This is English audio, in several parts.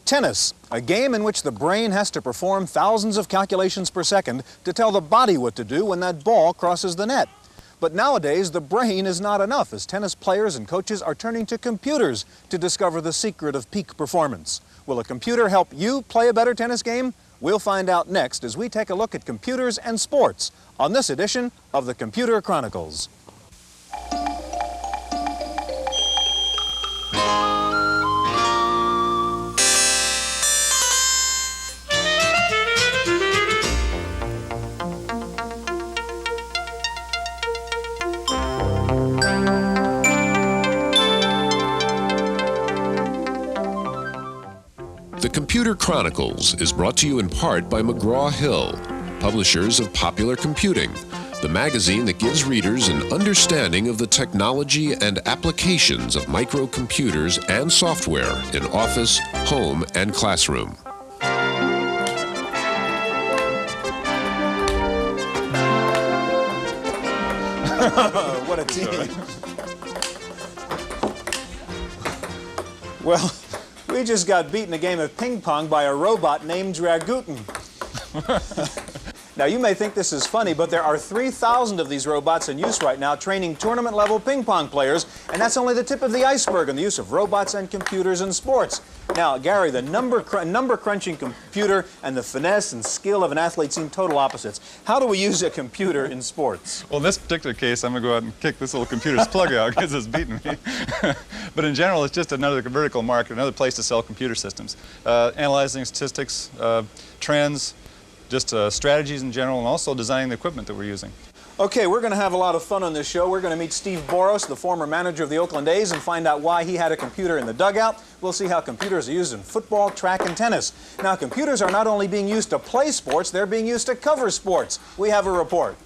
Tennis, a game in which the brain has to perform thousands of calculations per second to tell the body what to do when that ball crosses the net. But nowadays, the brain is not enough, as tennis players and coaches are turning to computers to discover the secret of peak performance. Will a computer help you play a better tennis game? We'll find out next as we take a look at computers and sports on this edition of the Computer Chronicles. The Computer Chronicles is brought to you in part by McGraw-Hill, publishers of Popular Computing, the magazine that gives readers an understanding of the technology and applications of microcomputers and software in office, home, and classroom. What a team. Well, we just got beaten a game of ping pong by a robot named Dragutin. Now, you may think this is funny, but there are 3,000 of these robots in use right now training tournament-level ping pong players, and that's only the tip of the iceberg in the use of robots and computers in sports. Now, Gary, the number-crunching computer and the finesse and skill of an athlete seem total opposites. How do we use a computer in sports? Well, in this particular case, I'm going to go out and kick this little computer's plug out because it's beating me. But in general, it's just another vertical market, another place to sell computer systems. Analyzing statistics, trends, just strategies in general, and also designing the equipment that we're using. Okay, we're going to have a lot of fun on this show. We're going to meet Steve Boros, the former manager of the Oakland A's, and find out why he had a computer in the dugout. We'll see how computers are used in football, track, and tennis. Now, computers are not only being used to play sports, they're being used to cover sports. We have a report.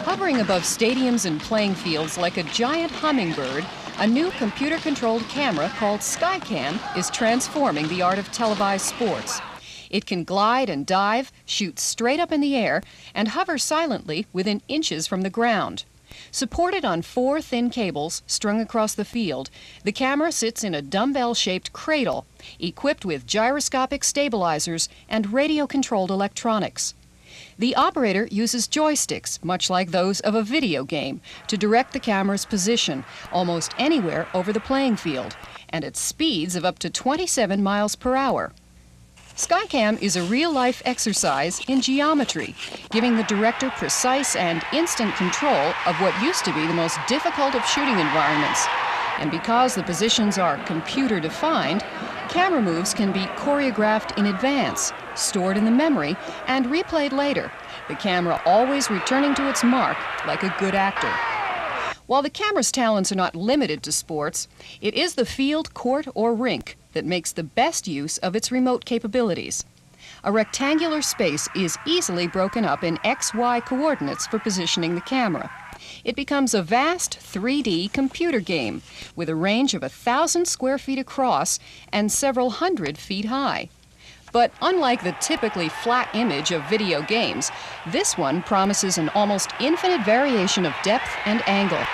Hovering above stadiums and playing fields like a giant hummingbird, a new computer-controlled camera called SkyCam is transforming the art of televised sports. It can glide and dive, shoot straight up in the air, and hover silently within inches from the ground. Supported on 4 thin cables strung across the field, the camera sits in a dumbbell-shaped cradle, equipped with gyroscopic stabilizers and radio-controlled electronics. The operator uses joysticks, much like those of a video game, to direct the camera's position almost anywhere over the playing field, and at speeds of up to 27 miles per hour. SkyCam is a real-life exercise in geometry, giving the director precise and instant control of what used to be the most difficult of shooting environments. And because the positions are computer-defined, camera moves can be choreographed in advance, stored in the memory, and replayed later, the camera always returning to its mark like a good actor. While the camera's talents are not limited to sports, it is the field, court, or rink that makes the best use of its remote capabilities. A rectangular space is easily broken up in X-Y coordinates for positioning the camera. It becomes a vast 3D computer game with a range of 1,000 square feet across and several hundred feet high. But unlike the typically flat image of video games, this one promises an almost infinite variation of depth and angle,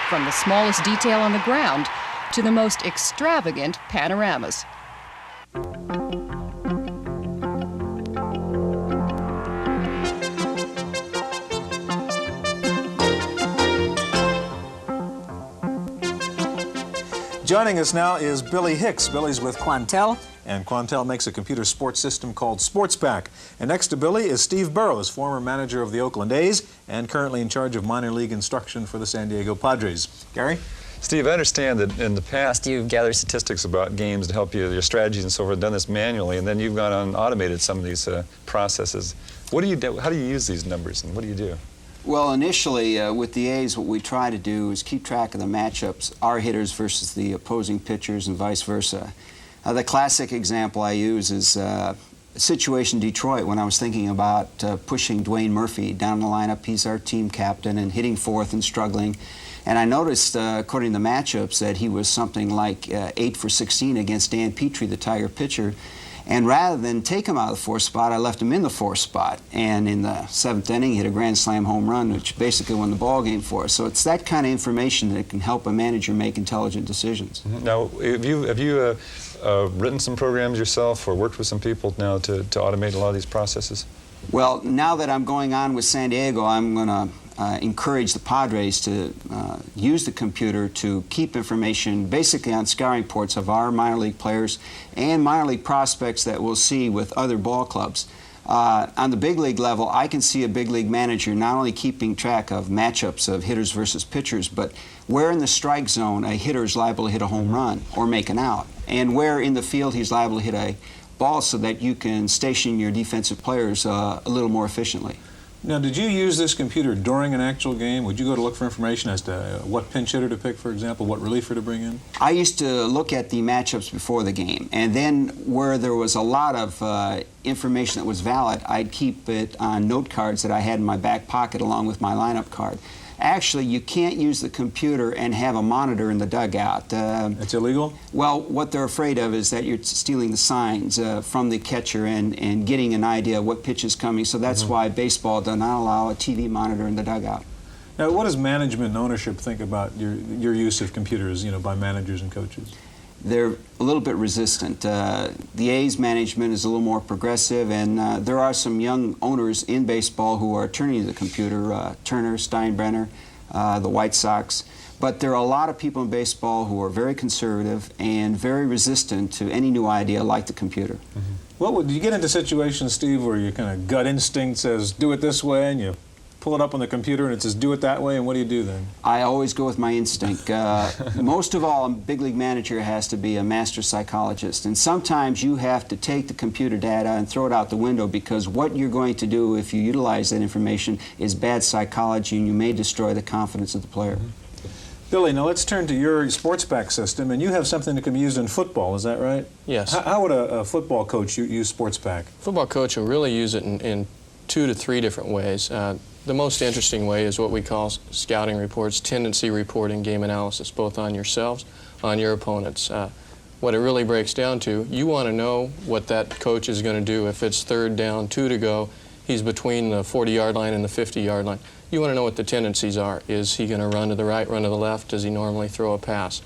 from the smallest detail on the ground to the most extravagant panoramas. Joining us now is Billy Hicks. Billy's with Quantel, and Quantel makes a computer sports system called SportsPack. And next to Billy is Steve Boros, former manager of the Oakland A's and currently in charge of minor league instruction for the San Diego Padres. Gary? Steve, I understand that in the past you've gathered statistics about games to help you, your strategies and so forth, done this manually, and then you've gone on and automated some of these processes. What do you do? How do you use these numbers, and what do you do? Well, initially, with the A's, what we try to do is keep track of the matchups, our hitters versus the opposing pitchers and vice versa. The classic example I use is a situation in Detroit when I was thinking about pushing Dwayne Murphy down the lineup. He's our team captain and hitting fourth and struggling. And I noticed, according to the matchups, that he was something like 8 for 16 against Dan Petrie, the Tiger pitcher. And rather than take him out of the fourth spot, I left him in the fourth spot. And in the seventh inning, he hit a grand slam home run, which basically won the ball game for us. So it's that kind of information that can help a manager make intelligent decisions. Now, have you written some programs yourself or worked with some people now to automate a lot of these processes? Well, now that I'm going on with San Diego, I'm going to encourage the Padres to use the computer to keep information basically on scouting reports of our minor league players and minor league prospects that we'll see with other ball clubs. On the big league level, I can see a big league manager not only keeping track of matchups of hitters versus pitchers, but where in the strike zone a hitter is liable to hit a home run or make an out, and where in the field he's liable to hit a ball, so that you can station your defensive players a little more efficiently. Now, did you use this computer during an actual game? Would you go to look for information as to what pinch hitter to pick, for example, what reliever to bring in? I used to look at the matchups before the game, and then where there was a lot of information that was valid, I'd keep it on note cards that I had in my back pocket along with my lineup card. Actually, you can't use the computer and have a monitor in the dugout. It's illegal? Well, what they're afraid of is that you're stealing the signs from the catcher and getting an idea of what pitch is coming. So that's why baseball does not allow a TV monitor in the dugout. Now, what does management and ownership think about your use of computers, by managers and coaches? They're a little bit resistant. The A's management is a little more progressive, and there are some young owners in baseball who are turning to the computer, Turner, Steinbrenner, the White Sox. But there are a lot of people in baseball who are very conservative and very resistant to any new idea like the computer. What would you get into situations, Steve, where your kind of gut instinct says, do it this way, and you pull it up on the computer and it says, do it that way, and what do you do then? I always go with my instinct. Most of all, a big league manager has to be a master psychologist, and sometimes you have to take the computer data and throw it out the window, because what you're going to do if you utilize that information is bad psychology, and you may destroy the confidence of the player. Billy, now let's turn to your SportsPack system, and you have something that can be used in football, is that right? Yes. How would a football coach use SportsPack? Football coach will really use it in 2 to 3 different ways. The most interesting way is what we call scouting reports, tendency reporting, game analysis, both on yourselves, on your opponents. What it really breaks down to, you want to know what that coach is going to do. If it's 3rd down, 2 to go, he's between the 40-yard line and the 50-yard line. You want to know what the tendencies are. Is he going to run to the right, run to the left? Does he normally throw a pass?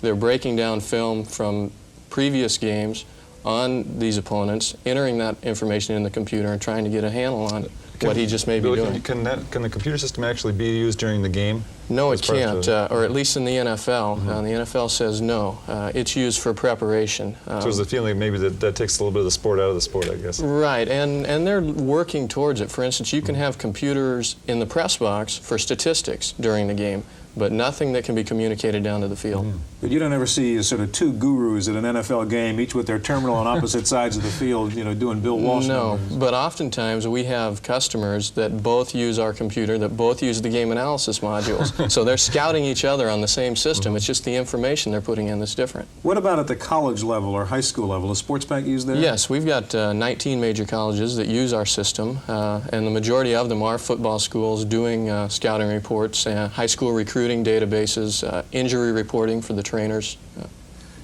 They're breaking down film from previous games on these opponents, entering that information in the computer and trying to get a handle on what he just may be doing. Can the computer system actually be used during the game? No, it can't, or at least in the NFL. The NFL says no. It's used for preparation. So there's the feeling maybe that takes a little bit of the sport out of the sport, I guess. Right, and they're working towards it. For instance, you can have computers in the press box for statistics during the game, but nothing that can be communicated down to the field. But you don't ever see sort of 2 gurus at an NFL game, each with their terminal on opposite sides of the field, doing Bill Walsh No, numbers. but oftentimes we have customers that both use our computer, that both use the game analysis modules. So they're scouting each other on the same system. It's just the information they're putting in that's different. What about at the college level or high school level? Is SportsPack used there? Yes, we've got 19 major colleges that use our system, and the majority of them are football schools doing scouting reports, high school recruiting databases, injury reporting for the trainers.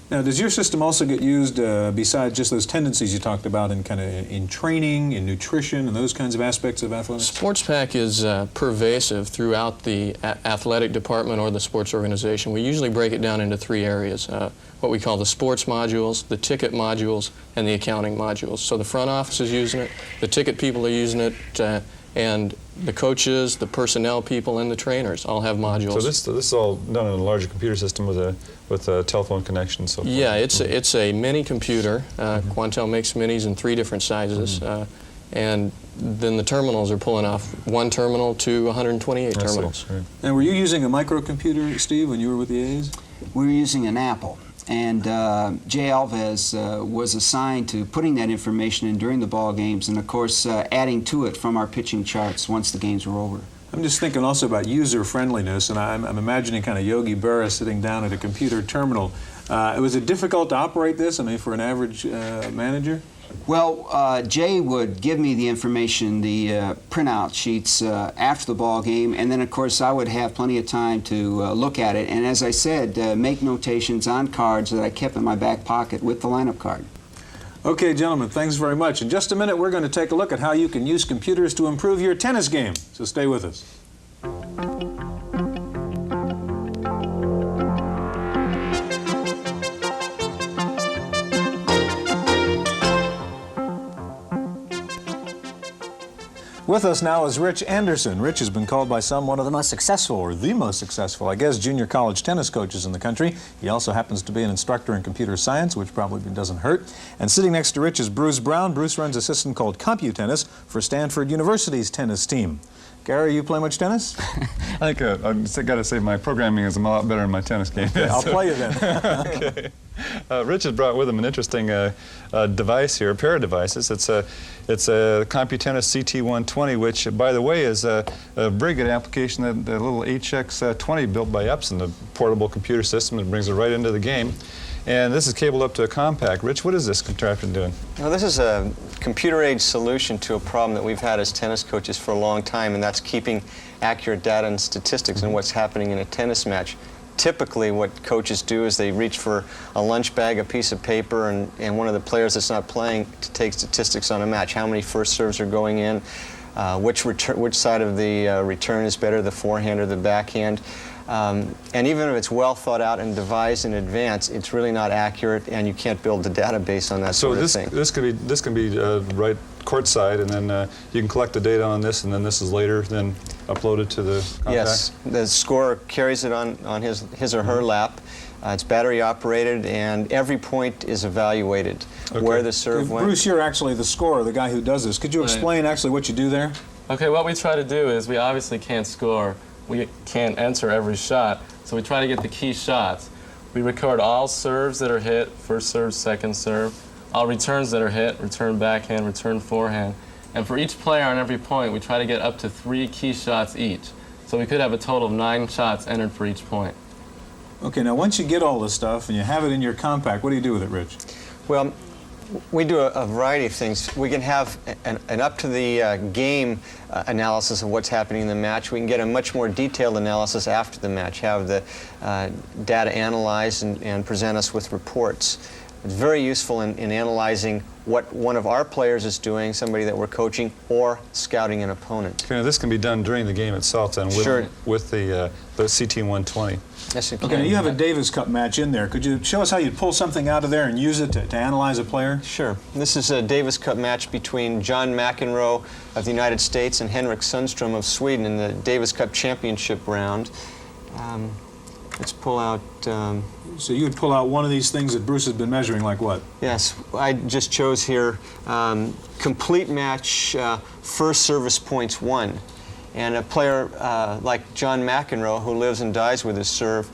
Now, does your system also get used besides just those tendencies you talked about in training, in nutrition, and those kinds of aspects of athletics? SportsPack is pervasive throughout the athletic department or the sports organization. We usually break it down into 3 areas, what we call the sports modules, the ticket modules, and the accounting modules. So the front office is using it, the ticket people are using it, and the coaches, the personnel people, and the trainers all have modules. So this is all done on a larger computer system with a telephone connection and so forth? Yeah, it's a mini computer. Quantel makes minis in 3 different sizes. And then the terminals are pulling off 1 terminal to 128 terminals. Right. And were you using a microcomputer, Steve, when you were with the A's? We were using an Apple. And Jay Alves was assigned to putting that information in during the ball games, and of course adding to it from our pitching charts once the games were over. I'm just thinking also about user friendliness, and I'm imagining kind of Yogi Berra sitting down at a computer terminal. Was it difficult to operate this, for an average manager? Well, Jay would give me the information, the printout sheets after the ball game, and then of course I would have plenty of time to look at it, and as I said, make notations on cards that I kept in my back pocket with the lineup card. Okay, gentlemen, thanks very much. In just a minute, we're going to take a look at how you can use computers to improve your tennis game. So stay with us. With us now is Rich Anderson. Rich has been called by some one of the most successful, or the most successful, I guess, junior college tennis coaches in the country. He also happens to be an instructor in computer science, which probably doesn't hurt. And sitting next to Rich is Bruce Brown. Bruce runs a system called CompuTennis for Stanford University's tennis team. Gary, you play much tennis? I think I've got to say my programming is a lot better than my tennis game. Okay, I'll play you then. Okay. Rich has brought with him an interesting device here, a pair of devices. It's a CompuTennis CT120, which, by the way, is a very good application. The little HX20 built by Epson, a portable computer system that brings it right into the game. And this is cabled up to a compact. Rich, what is this contraption doing? Well, this is a computer-age solution to a problem that we've had as tennis coaches for a long time, and that's keeping accurate data and statistics on what's happening in a tennis match. Typically, what coaches do is they reach for a lunch bag, a piece of paper, and one of the players that's not playing to take statistics on a match. How many first serves are going in, which side of the return is better, the forehand or the backhand. And even if it's well thought out and devised in advance, it's really not accurate, and you can't build the database on that sort of thing. So this can be right courtside, and then you can collect the data on this, and then this is later then uploaded to the compact? Yes, the scorer carries it on his or her lap. It's battery operated, and every point is evaluated. Okay. Where the serve went. Bruce, you're actually the scorer, the guy who does this. Could you explain actually what you do there? Okay, what we try to do is we obviously can't score. We can't enter every shot, so we try to get the key shots. We record all serves that are hit, first serve, second serve, all returns that are hit, return backhand, return forehand. And for each player on every point, we try to get up to 3 key shots each. So we could have a total of 9 shots entered for each point. Okay, now once you get all this stuff and you have it in your compact, what do you do with it, Rich? Well, we do a variety of things. We can have an up-to-the-game analysis of what's happening in the match. We can get a much more detailed analysis after the match, have the data analyzed and present us with reports. It's very useful in analyzing what one of our players is doing, somebody that we're coaching, or scouting an opponent. Okay, now this can be done during the game itself then with the CT120. Yes, it can. Okay, now you have a Davis Cup match in there. Could you show us how you pull something out of there and use it to analyze a player? Sure. This is a Davis Cup match between John McEnroe of the United States and Henrik Sundström of Sweden in the Davis Cup championship round. Let's pull out... So you would pull out one of these things that Bruce has been measuring, like what? Yes, I just chose here complete match first service points won. And a player like John McEnroe, who lives and dies with his serve,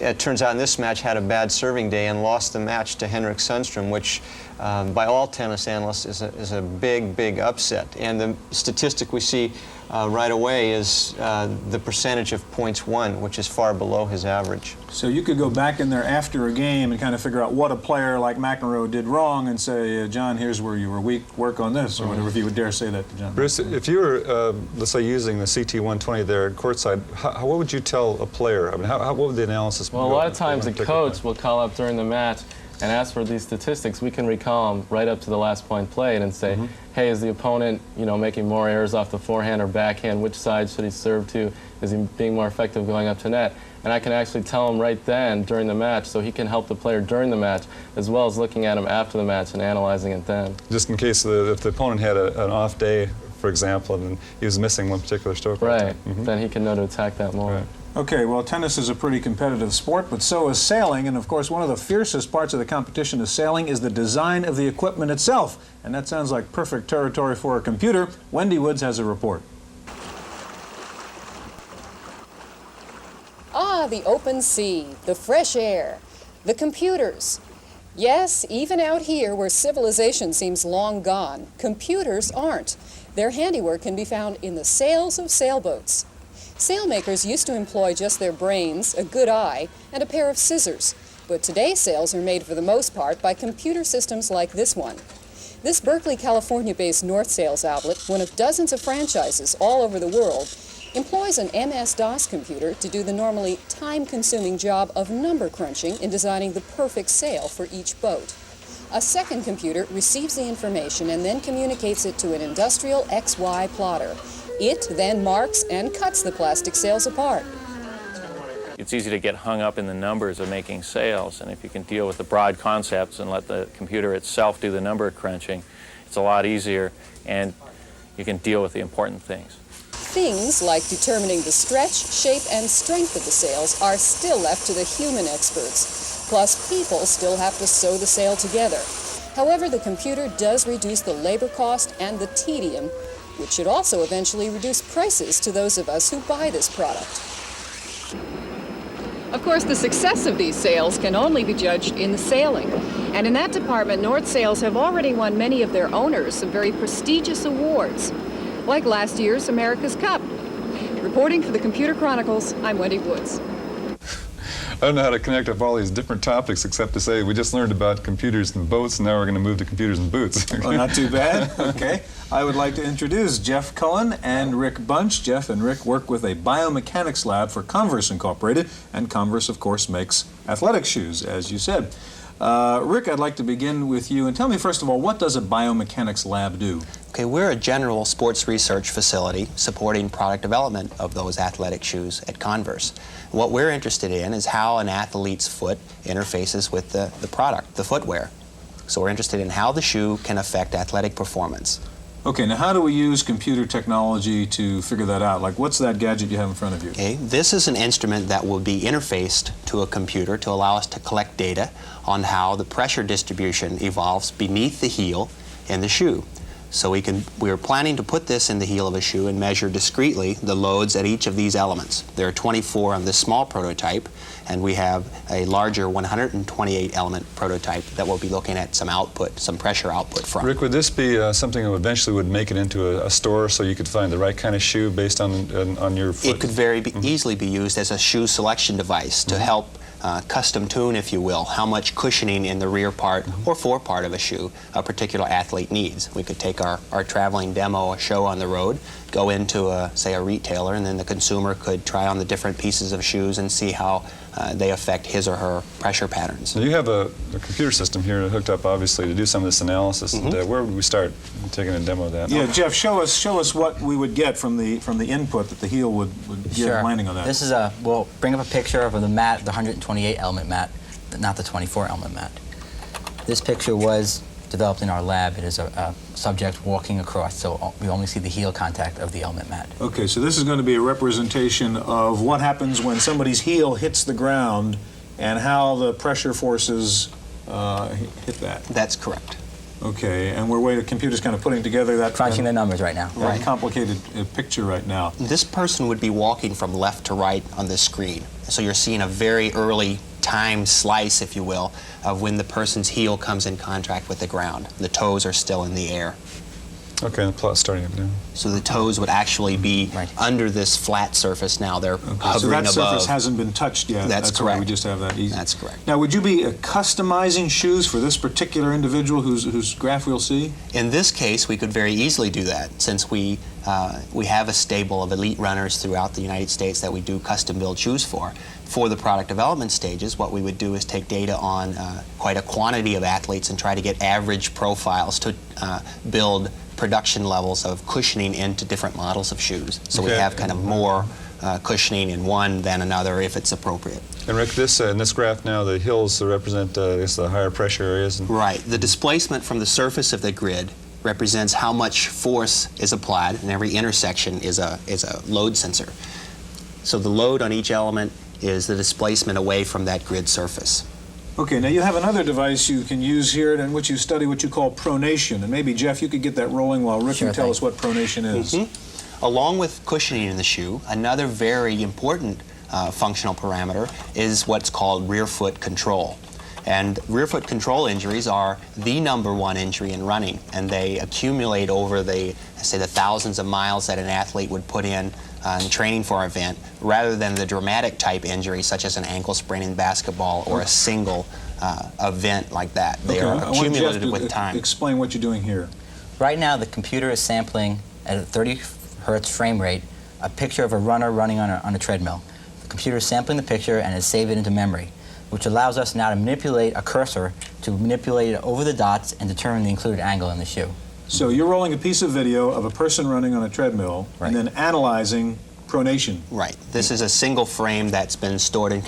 it turns out in this match had a bad serving day and lost the match to Henrik Sundström, which by all tennis analysts is a big, big upset. And the statistic we see right away is the percentage of points won, which is far below his average. So you could go back in there after a game and kind of figure out what a player like McEnroe did wrong and say, John, here's where you were weak, work on this, or whatever, if you would dare say that to John. Bruce, if you were, let's say, using the CT120 there at courtside, what would you tell a player? I mean, what would the analysis be? Well, a lot of times the coach will call up during the match and ask for these statistics. We can recall them right up to the last point played and say, hey, is the opponent, making more errors off the forehand or backhand? Which side should he serve to? Is he being more effective going up to net? And I can actually tell him right then during the match, so he can help the player during the match, as well as looking at him after the match and analyzing it then. Just in case if the opponent had an off day, for example, and he was missing one particular stroke. Right. Then he can know to attack that more. Right. Okay, well, tennis is a pretty competitive sport, but so is sailing. And of course, one of the fiercest parts of the competition of sailing is the design of the equipment itself. And that sounds like perfect territory for a computer. Wendy Woods has a report. Ah, the open sea, the fresh air, the computers. Yes, even out here where civilization seems long gone, computers aren't. Their handiwork can be found in the sails of sailboats. Sailmakers used to employ just their brains, a good eye, and a pair of scissors. But today sails are made for the most part by computer systems like this one. This Berkeley, California-based North Sails outlet, one of dozens of franchises all over the world, employs an MS-DOS computer to do the normally time-consuming job of number crunching in designing the perfect sail for each boat. A second computer receives the information and then communicates it to an industrial XY plotter. It then marks and cuts the plastic sails apart. It's easy to get hung up in the numbers of making sails, and if you can deal with the broad concepts and let the computer itself do the number crunching, it's a lot easier, and you can deal with the important things. Things like determining the stretch, shape, and strength of the sails are still left to the human experts. Plus, people still have to sew the sail together. However, the computer does reduce the labor cost and the tedium, which should also eventually reduce prices to those of us who buy this product. Of course, the success of these sails can only be judged in the sailing. And in that department, North Sails have already won many of their owners some very prestigious awards, like last year's America's Cup. Reporting for the Computer Chronicles, I'm Wendy Woods. I don't know how to connect up all these different topics except to say we just learned about computers and boats, and now we're going to move to computers and boots. Well, not too bad. Okay. I would like to introduce Jeff Cullen and Rick Bunch. Jeff and Rick work with a biomechanics lab for Converse Incorporated, and Converse, of course, makes athletic shoes, as you said. Rick, I'd like to begin with you, and tell me, first of all, what does a biomechanics lab do? Okay, we're a general sports research facility supporting product development of those athletic shoes at Converse. What we're interested in is how an athlete's foot interfaces with the product, the footwear. So we're interested in how the shoe can affect athletic performance. Okay, now how do we use computer technology to figure that out? Like, what's that gadget you have in front of you? Okay, this is an instrument that will be interfaced to a computer to allow us to collect data on how the pressure distribution evolves beneath the heel in the shoe. So we're planning to put this in the heel of a shoe and measure discretely the loads at each of these elements. There are 24 on this small prototype, and we have a larger 128 element prototype that we'll be looking at some output, some pressure output from. Rick, would this be something that eventually would make it into a store so you could find the right kind of shoe based on your foot? It could easily be used as a shoe selection device to help custom tune, if you will, how much cushioning in the rear part or forepart of a shoe a particular athlete needs. We could take our traveling demo, a show on the road, go into, say, a retailer, and then the consumer could try on the different pieces of shoes and see how they affect his or her pressure patterns. Now you have a computer system here hooked up, obviously, to do some of this analysis. And, where would we start taking a demo of that? Yeah, Jeff, show us what we would get from the input that the heel would give landing on that. This is we'll bring up a picture of the mat, the 128 element mat, not the 24 element mat. This picture was developed in our lab. It is a subject walking across, so we only see the heel contact of the element mat. Okay, so this is going to be a representation of what happens when somebody's heel hits the ground and how the pressure forces hit that. That's correct. Okay, and the computer's kind of putting together that Crunching the numbers right now. Very complicated picture right now. This person would be walking from left to right on this screen. So you're seeing a very early time slice, if you will, of when the person's heel comes in contact with the ground. The toes are still in the air. Okay, the plot's starting up now. So the toes would actually be under this flat surface now. They're hovering so that above. surface hasn't been touched yet. That's correct. Why we just have that easy. That's correct. Now, would you be customizing shoes for this particular individual whose graph we'll see? In this case, we could very easily do that, since we have a stable of elite runners throughout the United States that we do custom-build shoes for. For the product development stages, what we would do is take data on quite a quantity of athletes and try to get average profiles to build production levels of cushioning into different models of shoes. So we have kind of more cushioning in one than another if it's appropriate. And Rick, in this graph now, the hills represent the higher pressure areas. Right. The displacement from the surface of the grid represents how much force is applied, and every intersection is a load sensor. So the load on each element is the displacement away from that grid surface. Okay, now you have another device you can use here in which you study what you call pronation. And maybe, Jeff, you could get that rolling while Rick can tell us what pronation is. Along with cushioning in the shoe, another very important functional parameter is what's called rear foot control. And rear foot control injuries are the #1 injury in running, and they accumulate over the thousands of miles that an athlete would put in training for an event, rather than the dramatic type injury such as an ankle sprain in basketball or a single event like that. They are accumulated with time. Explain what you're doing here. Right now, the computer is sampling at a 30 hertz frame rate a picture of a runner running on a treadmill. The computer is sampling the picture and has saved it into memory. which allows us now to manipulate a cursor to manipulate it over the dots and determine the included angle in the shoe. So you're rolling a piece of video of a person running on a treadmill Right. and then analyzing pronation. Right. This is a single frame that's been stored in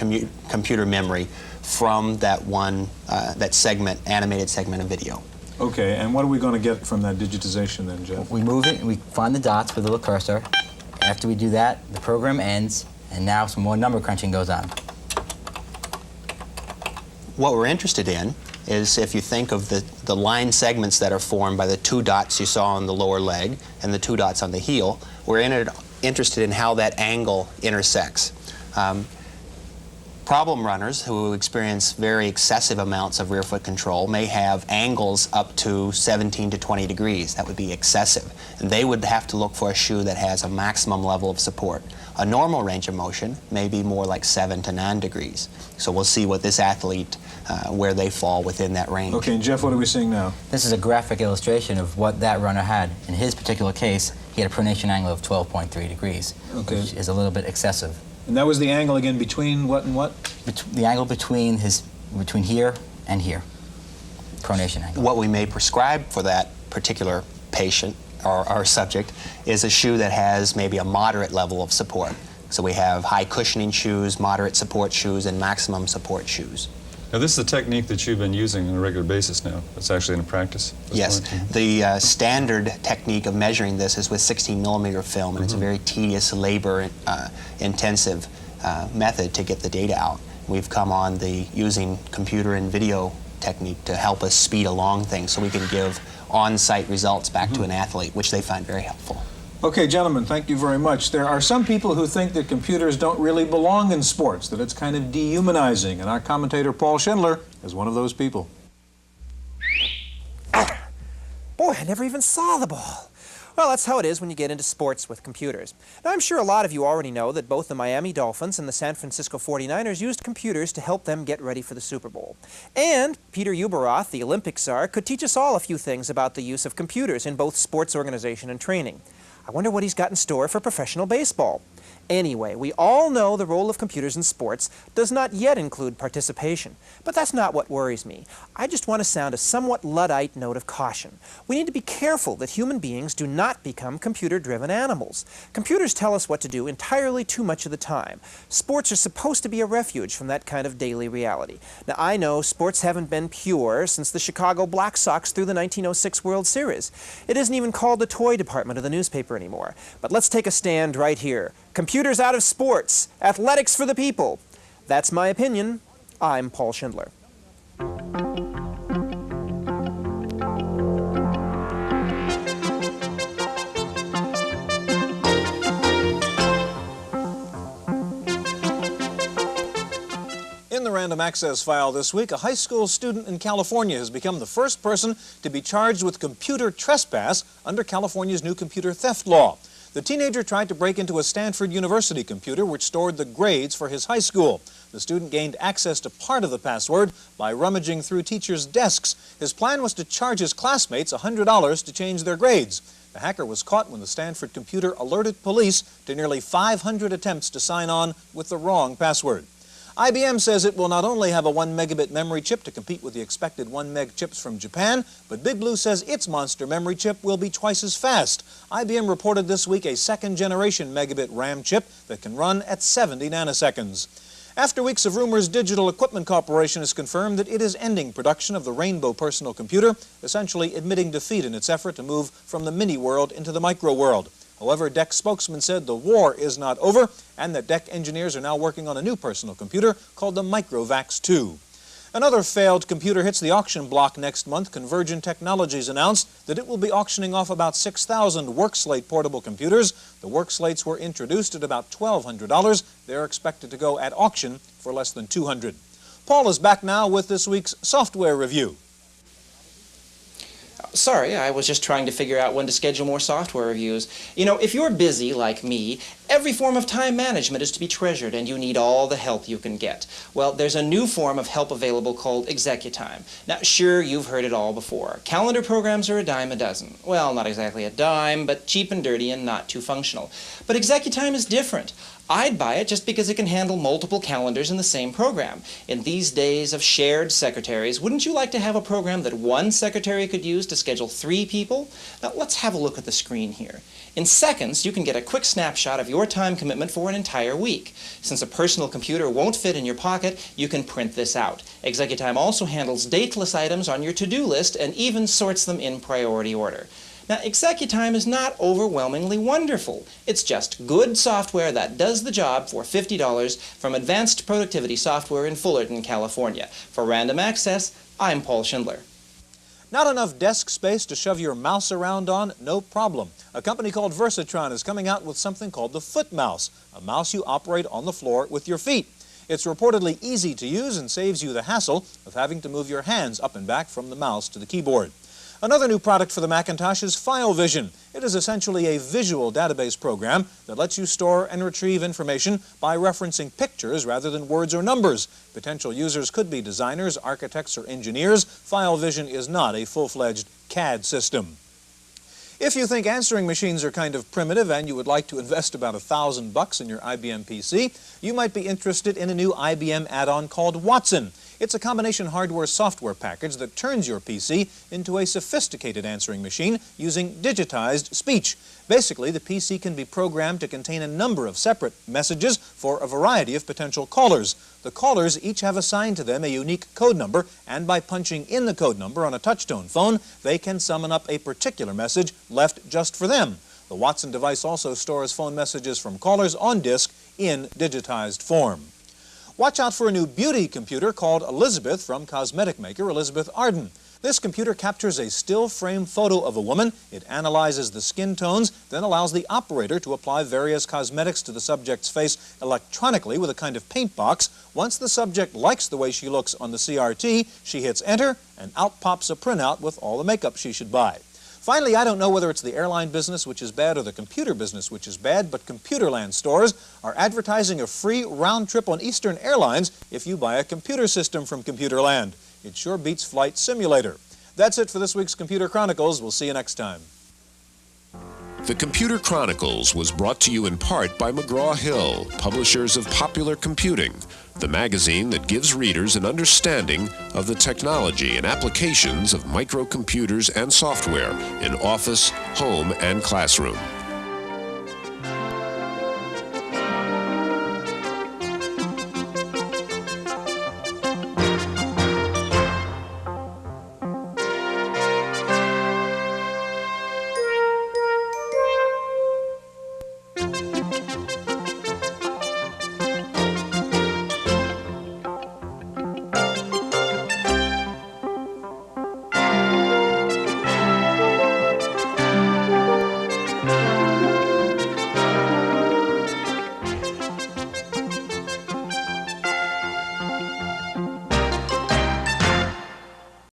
computer memory from that one, that segment, animated segment of video. Okay, and what are we going to get from that digitization then, Jeff? We move it and we find the dots with a little cursor. After we do that, the program ends, and now some more number crunching goes on. What we're interested in is if you think of the line segments that are formed by the 2 dots you saw on the lower leg and the 2 dots on the heel, we're interested in how that angle intersects. Problem runners who experience very excessive amounts of rear foot control may have angles up to 17 to 20 degrees. That would be excessive. And they would have to look for a shoe that has a maximum level of support. A normal range of motion may be more like 7 to 9 degrees. So we'll see what this athlete, where they fall within that range. Okay, and Jeff, what are we seeing now? This is a graphic illustration of what that runner had. In his particular case, he had a pronation angle of 12.3 degrees, Okay. which is a little bit excessive. And that was the angle again between what and what? The angle between here and here, pronation angle. What we may prescribe for that particular patient or subject is a shoe that has maybe a moderate level of support. So we have high cushioning shoes, moderate support shoes, and maximum support shoes. Now, this is a technique that you've been using on a regular basis now. It's actually in practice. at this Yes, point. the standard technique of measuring this is with 16mm film, and it's a very tedious, labor-intensive method to get the data out. We've come on the using computer and video technique to help us speed along things so we can give on-site results back to an athlete, which they find very helpful. Okay, gentlemen, thank you very much. There are some people who think that computers don't really belong in sports, that it's kind of dehumanizing, and our commentator Paul Schindler is one of those people. Boy, I never even saw the ball. Well, that's how it is when you get into sports with computers. Now, I'm sure a lot of you already know that both the Miami Dolphins and the San Francisco 49ers used computers to help them get ready for the Super Bowl. And Peter Ueberroth, the Olympic czar, could teach us all a few things about the use of computers in both sports organization and training. I wonder what he's got in store for professional baseball. Anyway, we all know the role of computers in sports does not yet include participation. But that's not what worries me. I just want to sound a somewhat Luddite note of caution. We need to be careful that human beings do not become computer-driven animals. Computers tell us what to do entirely too much of the time. Sports are supposed to be a refuge from that kind of daily reality. Now, I know sports haven't been pure since the Chicago Black Sox through the 1906 World Series. It isn't even called the toy department of the newspaper anymore. But let's take a stand right here. Computers out of sports. Athletics for the people. That's my opinion. I'm Paul Schindler. In the Random Access File this week, a high school student in California has become the first person to be charged with computer trespass under California's new computer theft law. The teenager tried to break into a Stanford University computer which stored the grades for his high school. The student gained access to part of the password by rummaging through teachers' desks. His plan was to charge his classmates $100 to change their grades. The hacker was caught when the Stanford computer alerted police to nearly 500 attempts to sign on with the wrong password. IBM says it will not only have a 1 megabit memory chip to compete with the expected 1 meg chips from Japan, but Big Blue says its monster memory chip will be twice as fast. IBM reported this week a second-generation megabit RAM chip that can run at 70 nanoseconds. After weeks of rumors, Digital Equipment Corporation has confirmed that it is ending production of the Rainbow personal computer, essentially admitting defeat in its effort to move from the mini world into the micro world. However, DEC spokesman said the war is not over and that DEC engineers are now working on a new personal computer called the Microvax 2. Another failed computer hits the auction block next month. Convergent Technologies announced that it will be auctioning off about 6,000 WorkSlate portable computers. The WorkSlates were introduced at about $1,200. They're expected to go at auction for less than $200. Paul is back now with this week's software review. Sorry, I was just trying to figure out when to schedule more software reviews. You know, if you're busy like me, every form of time management is to be treasured and you need all the help you can get. Well, there's a new form of help available called ExecuTime. Now, sure, you've heard it all before. Calendar programs are a dime a dozen. Well, not exactly a dime, but cheap and dirty and not too functional. But ExecuTime is different. I'd buy it just because it can handle multiple calendars in the same program. In these days of shared secretaries, wouldn't you like to have a program that one secretary could use to schedule 3 people? Now, let's have a look at the screen here. In seconds, you can get a quick snapshot of your time commitment for an entire week. Since a personal computer won't fit in your pocket, you can print this out. ExecuTime also handles dateless items on your to-do list and even sorts them in priority order. Now, ExecuTime is not overwhelmingly wonderful. It's just good software that does the job for $50 from Advanced Productivity Software in Fullerton, California. For Random Access, I'm Paul Schindler. Not enough desk space to shove your mouse around on? No problem. A company called Versatron is coming out with something called the Foot Mouse, a mouse you operate on the floor with your feet. It's reportedly easy to use and saves you the hassle of having to move your hands up and back from the mouse to the keyboard. Another new product for the Macintosh is FileVision. It is essentially a visual database program that lets you store and retrieve information by referencing pictures rather than words or numbers. Potential users could be designers, architects, or engineers. FileVision is not a full-fledged CAD system. If you think answering machines are kind of primitive and you would like to invest about $1,000 in your IBM PC, you might be interested in a new IBM add-on called Watson. It's a combination hardware-software package that turns your PC into a sophisticated answering machine using digitized speech. Basically, the PC can be programmed to contain a number of separate messages for a variety of potential callers. The callers each have assigned to them a unique code number, and by punching in the code number on a touch-tone phone, they can summon up a particular message left just for them. The Watson device also stores phone messages from callers on disk in digitized form. Watch out for a new beauty computer called Elizabeth from cosmetic maker Elizabeth Arden. This computer captures a still frame photo of a woman. It analyzes the skin tones, then allows the operator to apply various cosmetics to the subject's face electronically with a kind of paint box. Once the subject likes the way she looks on the CRT, she hits enter, and out pops a printout with all the makeup she should buy. Finally, I don't know whether it's the airline business which is bad or the computer business which is bad, but Computerland stores are advertising a free round trip on Eastern Airlines if you buy a computer system from Computerland. It sure beats Flight Simulator. That's it for this week's Computer Chronicles. We'll see you next time. The Computer Chronicles was brought to you in part by McGraw-Hill, publishers of Popular Computing, the magazine that gives readers an understanding of the technology and applications of microcomputers and software in office, home, and classroom.